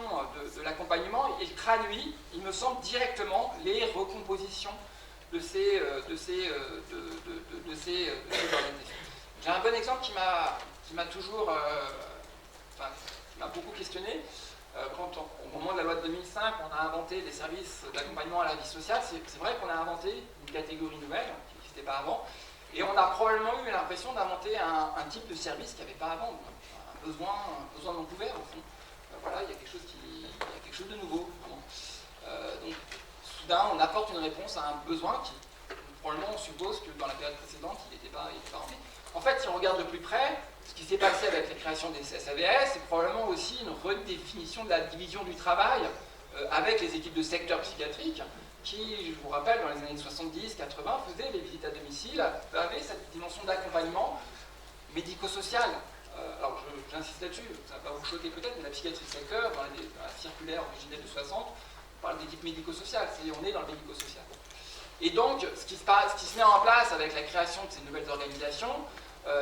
de l'accompagnement, il traduit, il me semble, directement les recompositions de ces organisations. J'ai un bon exemple qui m'a toujours, qui m'a beaucoup questionné. Quand au moment de la loi de 2005, on a inventé des services d'accompagnement à la vie sociale, c'est vrai qu'on a inventé une catégorie nouvelle qui n'existait pas avant, et on a probablement eu l'impression d'inventer un type de service qu'il n'y avait pas avant, un besoin non couvert au fond. Voilà, il y a quelque chose de nouveau. Donc, soudain, on apporte une réponse à un besoin qui, probablement, on suppose que dans la période précédente, il n'était pas rempli. En fait, si on regarde de plus près, ce qui s'est passé avec la création des SAVS, c'est probablement aussi une redéfinition de la division du travail avec les équipes de secteur psychiatrique qui, je vous rappelle, dans les années 70-80, faisaient les visites à domicile, avaient cette dimension d'accompagnement médico-social. Alors, j'insiste là-dessus, ça ne va pas vous choquer peut-être, mais la psychiatrie de secteur, dans la circulaire originelle de 60, on parle d'équipe médico-sociale, on est dans le médico-social. Et donc, ce qui se met en place avec la création de ces nouvelles organisations,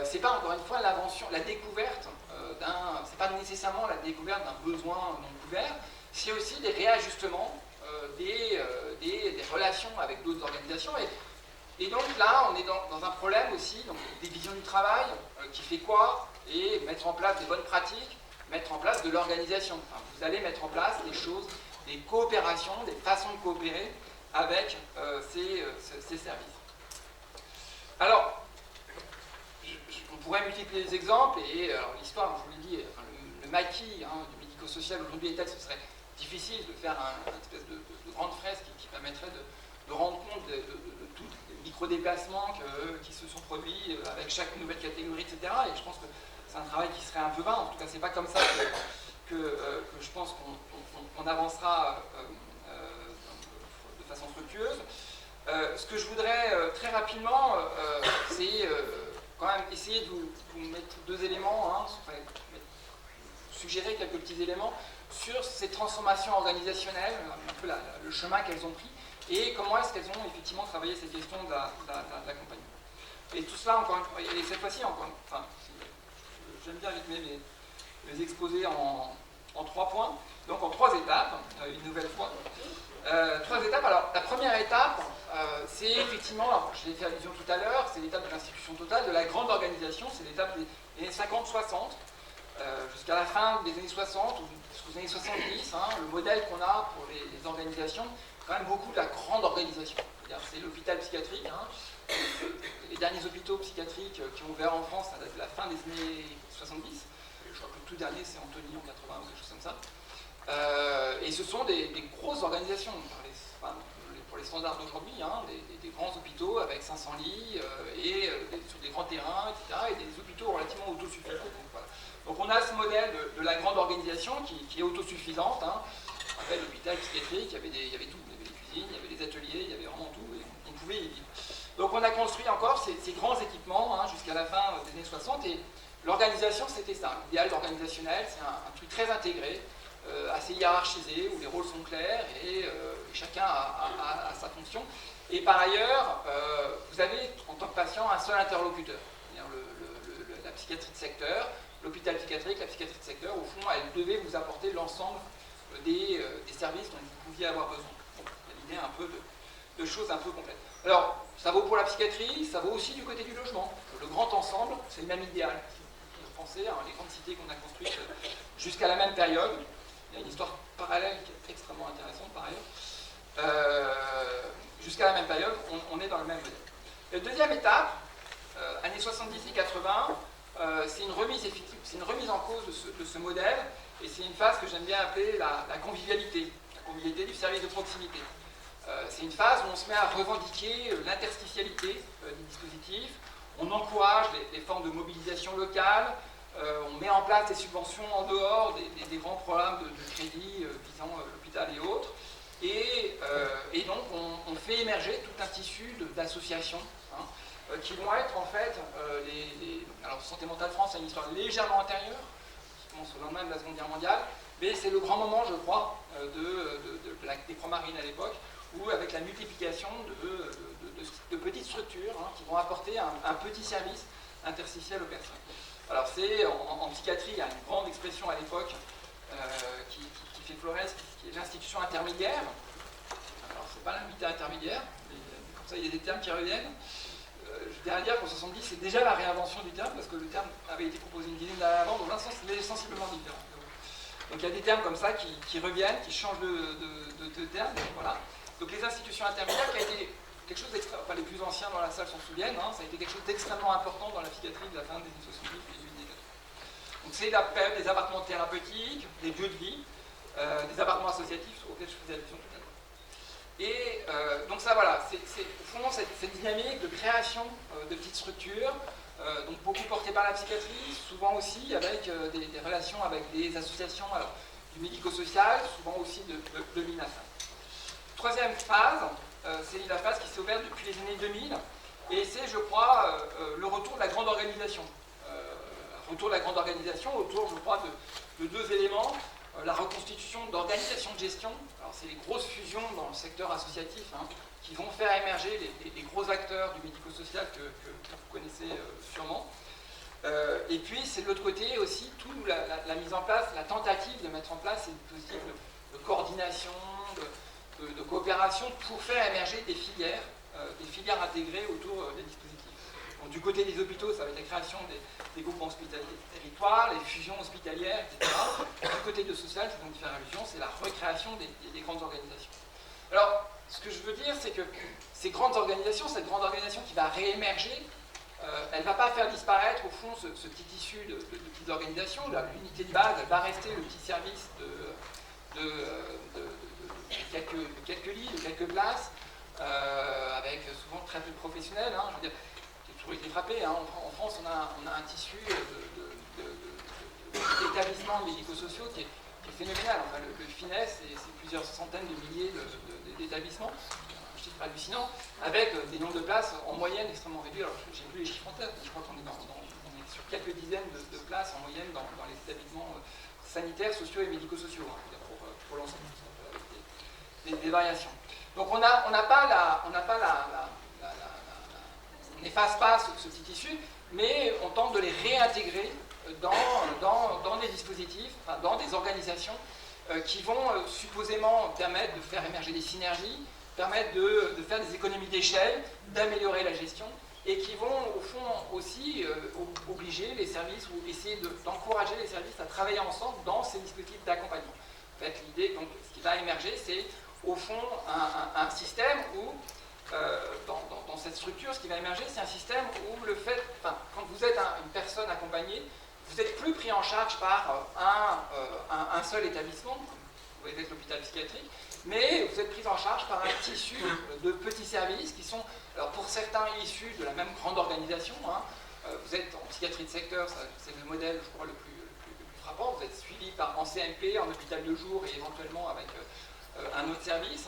c'est pas encore une fois l'invention, la découverte c'est pas nécessairement la découverte d'un besoin non couvert, c'est aussi des réajustements des relations avec d'autres organisations. Et donc là, on est dans un problème aussi, donc des visions du travail, qui fait quoi, et mettre en place des bonnes pratiques, mettre en place de l'organisation. Enfin, vous allez mettre en place des choses, des coopérations, des façons de coopérer avec ces services. Alors, on pourrait multiplier les exemples, et l'histoire, je vous l'ai dit, le maquis du médico-social aujourd'hui est tel que ce serait difficile de faire une espèce de grande fresque qui permettrait de rendre compte de tous les micro-déplacements qui se sont produits avec chaque nouvelle catégorie, etc. Et je pense que c'est un travail qui serait un peu vain. En tout cas, c'est pas comme ça que je pense qu'on avancera de façon fructueuse. Ce que je voudrais très rapidement, c'est quand même essayer de vous mettre deux éléments, suggérer quelques petits éléments sur ces transformations organisationnelles, un peu le chemin qu'elles ont pris, et comment est-ce qu'elles ont effectivement travaillé cette question de l'accompagnement. Et tout cela, et cette fois-ci, j'aime bien rythmer mes exposés en 3 points, donc en 3 étapes, une nouvelle fois. 3 étapes. Alors, la première étape, c'est effectivement, alors, je l'ai fait allusion tout à l'heure, c'est l'étape de l'institution totale, de la grande organisation, c'est l'étape des années 50-60, jusqu'à la fin des années 60 ou jusqu'aux années 70, le modèle qu'on a pour les organisations, quand même beaucoup de la grande organisation. C'est l'hôpital psychiatrique, les derniers hôpitaux psychiatriques qui ont ouvert en France, ça date de la fin des années 70, je crois que le tout dernier c'est Antony en 80 ou quelque chose comme ça. Et ce sont des grosses organisations, pour les standards d'aujourd'hui, des grands hôpitaux avec 500 lits et sur des grands terrains, etc. Et des hôpitaux relativement autosuffisants. Donc on a ce modèle de la grande organisation qui est autosuffisante. On appelle l'hôpital psychiatrique, il y avait tout, il y avait les cuisines, il y avait les ateliers, il y avait vraiment tout, et on pouvait y vivre. Donc on a construit encore ces grands équipements jusqu'à la fin des années 60, et l'organisation c'était ça. L'idéal organisationnel, c'est un truc très intégré, assez hiérarchisé, où les rôles sont clairs et chacun a sa fonction. Et par ailleurs, vous avez en tant que patient un seul interlocuteur, c'est-à-dire la psychiatrie de secteur, l'hôpital psychiatrique, la psychiatrie de secteur, au fond, elle devait vous apporter l'ensemble des services dont vous pouviez avoir besoin. Donc, il y a l'idée un peu de choses un peu complètes. Alors, ça vaut pour la psychiatrie, ça vaut aussi du côté du logement. Le grand ensemble, c'est le même idéal. Si vous pensez, les grandes cités qu'on a construites jusqu'à la même période, il y a une histoire parallèle qui est extrêmement intéressante par ailleurs. Jusqu'à la même période, on est dans le même modèle. La deuxième étape, années 70 et 80, c'est une remise en cause de ce modèle, et c'est une phase que j'aime bien appeler la convivialité du service de proximité. C'est une phase où on se met à revendiquer l'interstitialité des dispositifs, on encourage les formes de mobilisation locale, on met en place des subventions en dehors des grands programmes de crédit visant l'hôpital et autres, et donc on fait émerger tout un tissu d'associations qui vont être en fait alors Santé Mentale France a une histoire légèrement antérieure, qui commence au lendemain de la Seconde Guerre mondiale, mais c'est le grand moment, je crois, des Croix-Marines à l'époque, où avec la multiplication de petites structures qui vont apporter un petit service interstitiel aux personnes. Alors c'est, en psychiatrie, il y a une grande expression à l'époque qui fait florès, qui est l'institution intermédiaire. Alors c'est pas l'habitat intermédiaire, mais comme ça il y a des termes qui reviennent. Je dirais dire qu'en 70 c'est déjà la réinvention du terme, parce que le terme avait été proposé une dizaine d'années avant, dans un sens il est sensiblement différent. Donc il y a des termes comme ça qui reviennent, qui changent de terme, voilà. Donc les institutions intermédiaires, qui a été quelque chose d'extrêmement, les plus anciens dans la salle s'en souviennent, ça a été quelque chose d'extrêmement important dans la psychiatrie de la fin des années 70 et des années 80. Donc c'est la période des appartements thérapeutiques, des lieux de vie, des appartements associatifs auxquels je faisais allusion tout à l'heure. Et donc ça voilà, c'est au fond cette dynamique de création de petites structures, donc beaucoup portées par la psychiatrie, souvent aussi avec des relations avec des associations du médico-social, souvent aussi de l'INAFA. Troisième phase, c'est la phase qui s'est ouverte depuis les années 2000, et c'est, je crois, le retour de la grande organisation. Retour de la grande organisation autour, je crois, de deux éléments. La reconstitution d'organisations de gestion, alors c'est les grosses fusions dans le secteur associatif qui vont faire émerger les gros acteurs du médico-social que vous connaissez sûrement. Et puis c'est de l'autre côté aussi toute la mise en place, la tentative de mettre en place ces dispositifs de coordination, de coopération pour faire émerger des filières intégrées autour des dispositifs. Donc, du côté des hôpitaux, ça va être la création des groupements hospitaliers de territoire, les fusions hospitalières, etc. Du côté de social, je vais donc faire allusion, c'est la recréation des grandes organisations. Alors, ce que je veux dire, c'est que ces grandes organisations, cette grande organisation qui va réémerger, elle ne va pas faire disparaître, au fond, ce petit tissu de petites organisations. L'unité de base, elle va rester le petit service de quelques lits, de quelques places. avec souvent très peu de professionnels. Hein, je veux dire, j'ai toujours été frappé. Hein, en France, on a un tissu d'établissements médico-sociaux qui est phénoménal. Enfin, le FINES, c'est plusieurs centaines de milliers d'établissements, un chiffre hallucinant, avec des nombres de places en moyenne extrêmement réduits. Alors, j'ai plus les chiffres en tête, mais je crois qu'on est, on est sur quelques dizaines de places en moyenne dans les établissements sanitaires, sociaux et médico-sociaux, hein, pour l'ensemble, avec des variations. Donc on n'efface pas ce petit tissu, mais on tente de les réintégrer dans des dispositifs, enfin, dans des organisations qui vont supposément permettre de faire émerger des synergies, permettre de faire des économies d'échelle, d'améliorer la gestion, et qui vont au fond aussi obliger les services ou essayer d'encourager les services à travailler ensemble dans ces dispositifs d'accompagnement. En fait, l'idée, donc, ce qui va émerger, c'est au fond un système où, dans cette structure, ce qui va émerger, c'est un système où le fait, enfin, quand vous êtes une personne accompagnée, vous n'êtes plus pris en charge par un seul établissement, vous pouvez être l'hôpital psychiatrique, mais vous êtes pris en charge par un tissu de petits services qui sont, alors pour certains, issus de la même grande organisation. Hein. Vous êtes en psychiatrie de secteur, c'est le modèle, je crois, le plus frappant. Vous êtes suivi en CMP, en hôpital de jour et éventuellement avec un autre service.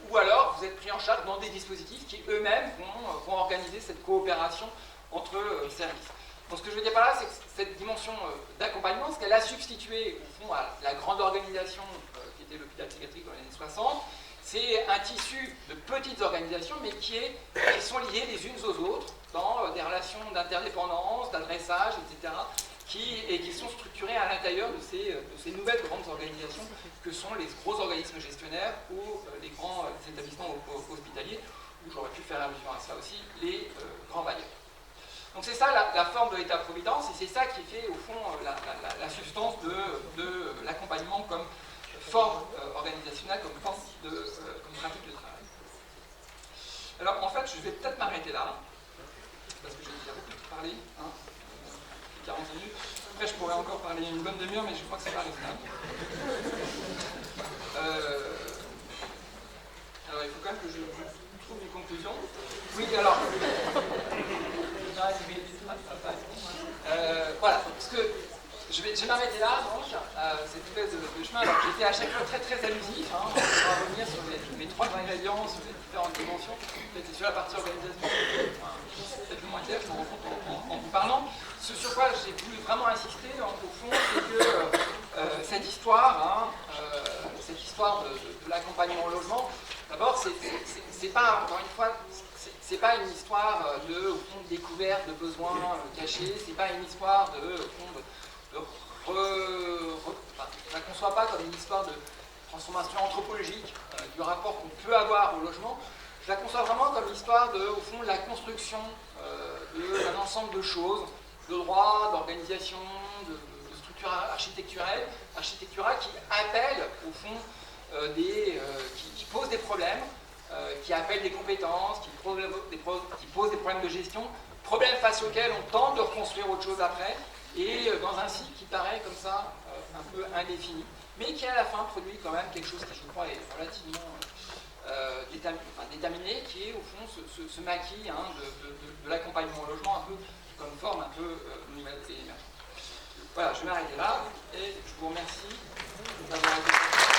Ou alors vous êtes pris en charge dans des dispositifs qui eux-mêmes vont organiser cette coopération entre services. Donc ce que je veux dire par là, c'est que cette dimension d'accompagnement, ce qu'elle a substitué au fond à la grande organisation qui était l'hôpital psychiatrique dans les années 60, c'est un tissu de petites organisations, mais qui sont liées les unes aux autres dans des relations d'interdépendance, d'adressage, etc., qui sont structurées à l'intérieur de ces nouvelles grandes organisations que sont les gros organismes gestionnaires ou les grands établissements hospitaliers, ou j'aurais pu faire allusion à ça aussi, les grands bailleurs. Donc c'est ça la forme de l'État-providence, et c'est ça qui fait au fond la substance de l'accompagnement comme forme organisationnelle, comme forme comme pratique de travail. Alors en fait, je vais peut-être m'arrêter là, parce que j'ai déjà beaucoup parlé, hein, 40 minutes. Après, je pourrais encore parler une bonne demi-heure, mais je crois que c'est pas raisonnable. Alors il faut quand même que je trouve une conclusion. Oui, alors... voilà, parce que je vais m'arrêter là, donc, cette espèce de chemin. Alors, j'étais à chaque fois très très allusif, hein, on va revenir sur mes trois ingrédients, sur les différentes dimensions. Peut-être sur la partie organisation, peut-être moins clair, je me rends compte en vous parlant. Ce sur quoi j'ai voulu vraiment insister, au fond, c'est que cette histoire, de l'accompagnement au logement, d'abord, c'est pas, encore une fois, c'est pas une histoire au fond, de découverte de besoins cachés, c'est pas une histoire je la conçois pas comme une histoire de transformation anthropologique du rapport qu'on peut avoir au logement. Je la conçois vraiment comme l'histoire au fond, de la construction d'un ensemble de choses, de droits, d'organisation, de structures architecturales qui appellent, au fond, qui posent des problèmes, qui appellent des compétences, qui posent des problèmes de gestion, problèmes face auxquels on tente de reconstruire autre chose après, et dans un cycle qui paraît comme ça un peu indéfini, mais qui à la fin produit quand même quelque chose qui je crois est relativement déterminé, qui est au fond ce maquis de l'accompagnement au logement, un peu comme forme un peu nouvelle et émergente. Voilà, je vais m'arrêter là et je vous remercie d'avoir été...